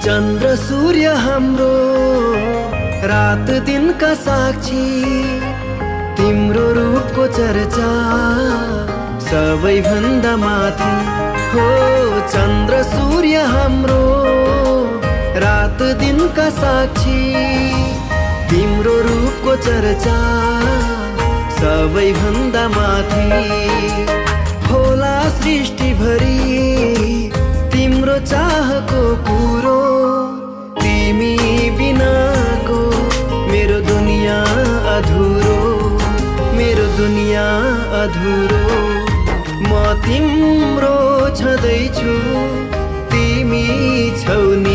चन्द्र सूर्य हाम्रो रात दिनका साक्षी, तिम्रो रूपको चर्चा सबैभन्दा माथि हो। चन्द्र सूर्य हाम्रो रात दिनका साक्षी, तिम्रो रूपको चर्चा सबैभन्दा माथि होला सृष्टिभरि तिम्रो चाहको कुरो। तिमी बिनाको मेरो दुनिया अधुरो, मेरो दुनिया अधुरो। म तिम्रो छँदैछु, तिमी छौ नि